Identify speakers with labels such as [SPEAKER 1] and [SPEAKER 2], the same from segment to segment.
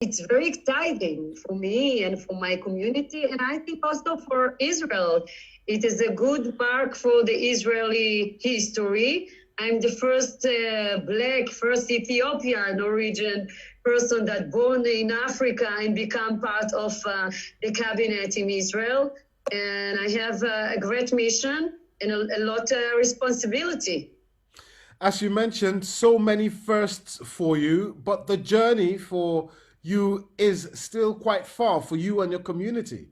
[SPEAKER 1] it's very exciting for me and for my community, and I think also for Israel. It is a good mark for the Israeli history. I'm the first Black, first Ethiopian origin person that born in Africa and become part of the cabinet in Israel. And I have a great mission and a lot of responsibility.
[SPEAKER 2] As you mentioned, so many firsts for you, but the journey for you is still quite far for you and your community.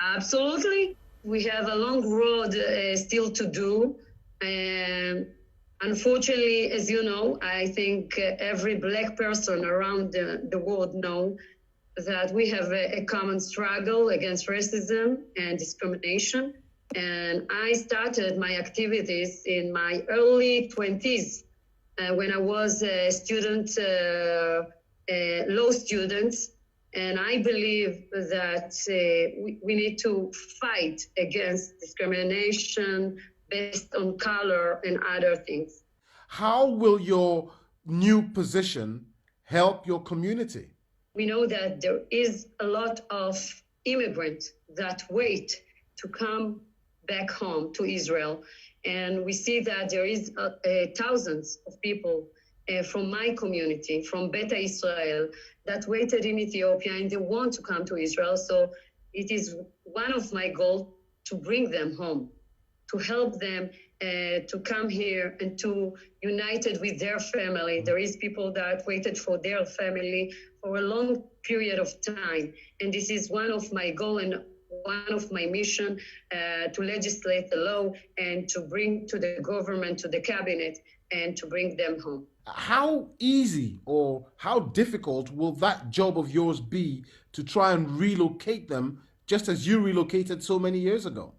[SPEAKER 1] Absolutely. We have a long road still to do. Unfortunately, as you know, I think every Black person around the world know that we have a common struggle against racism and discrimination. And I started my activities in my early 20s when I was a student, law student. And I believe that we need to fight against discrimination based on color and other things.
[SPEAKER 2] How will your new position help your community?
[SPEAKER 1] We know that there is a lot of immigrants that wait to come back home to Israel. And we see that there is thousands of people from my community, from Beeta Israel, that waited in Ethiopia and they want to come to Israel. So it is one of my goals to bring them home, to help them to come here and to united with their family. There is people that waited for their family for a long period of time. And this is one of my goals and one of my mission to legislate the law and to bring to the government, to the cabinet, and to bring them home.
[SPEAKER 2] How easy or how difficult will that job of yours be to try and relocate them just as you relocated so many years ago?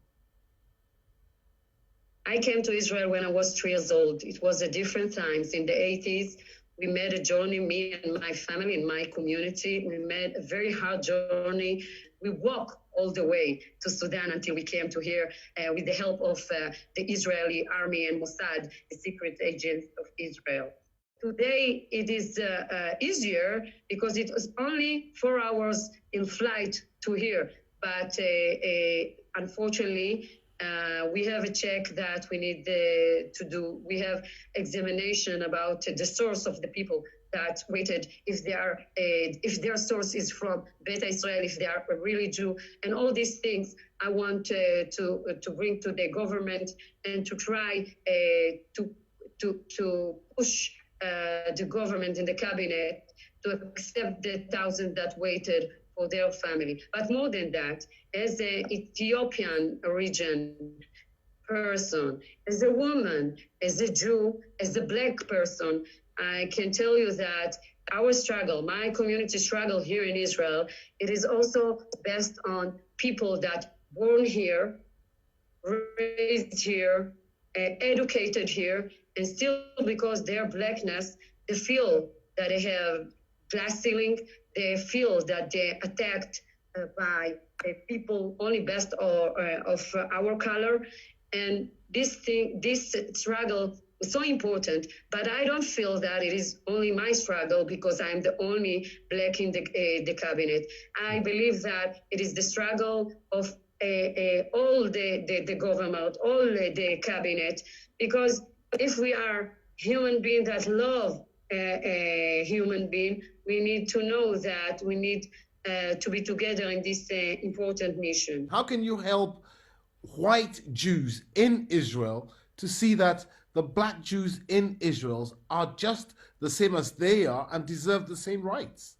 [SPEAKER 1] I came to Israel when I was 3 years old. It was a different times. In the 80s, we made a journey, me and my family and my community. We made a very hard journey. We walked all the way to Sudan until we came to here with the help of the Israeli army and Mossad, the secret agents of Israel. Today, it is easier because it was only 4 hours in flight to here. But unfortunately, we have a check that we need to do. We have examination about the source of the people that waited, if they are, if their source is from Beeta Israel, if they are really Jew, and all these things I want to bring to the government and to try to push the government and the cabinet to accept the thousands that waited for their family. But more than that, as an Ethiopian origin person, as a woman, as a Jew, as a Black person, I can tell you that our struggle, my community struggle here in Israel, it is also based on people that born here, raised here, educated here, and still because their Blackness, they feel that they have glass ceiling, they feel that they're attacked by people only based of our color. And this struggle is so important, but I don't feel that it is only my struggle because I'm the only Black in the cabinet. I believe that it is the struggle of all the government, all the cabinet, because if we are human beings that love a human being, we need to know that we need to be together in this important mission.
[SPEAKER 2] How can you help white Jews in Israel to see that the Black Jews in Israel are just the same as they are and deserve the same rights?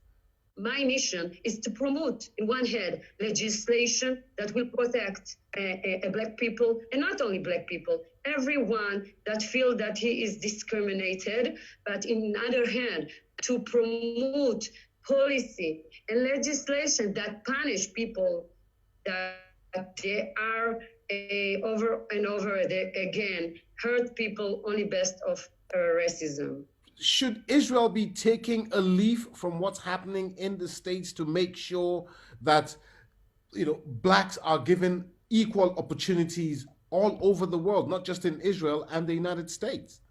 [SPEAKER 1] My mission is to promote, in one hand, legislation that will protect Black people, and not only Black people, everyone that feels that he is discriminated, but in other hand, to promote policy and legislation that punish people that they are over and over again hurt people only based of racism.
[SPEAKER 2] Should Israel be taking a leaf from what's happening in the States to make sure that, Blacks are given equal opportunities all over the world, not just in Israel and the United States?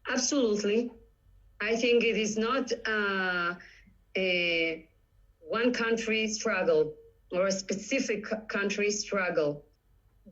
[SPEAKER 1] Absolutely. I think it is not one country struggle or a specific country struggle.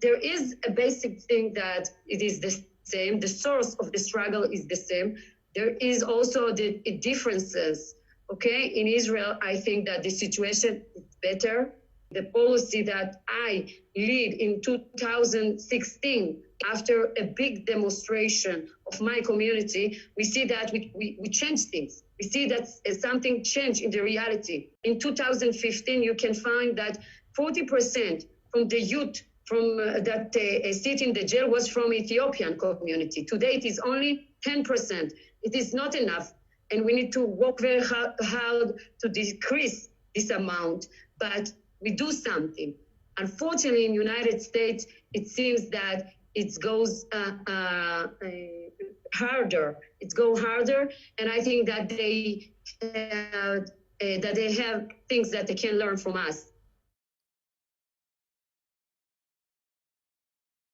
[SPEAKER 1] There is a basic thing that it is the same. The source of the struggle is the same. There is also the differences. Okay, in Israel, I think that the situation is better. The policy that I lead in 2016, after a big demonstration of my community, we see that we change things. We see that something changed in the reality. In 2015, you can find that 40% from the youth that sit in the jail was from Ethiopian community. Today, it is only 10%. It is not enough. And we need to work very hard to decrease this amount, but we do something. Unfortunately, in the United States, it seems that it goes harder. It goes harder, and I think that they have things that they can learn from us.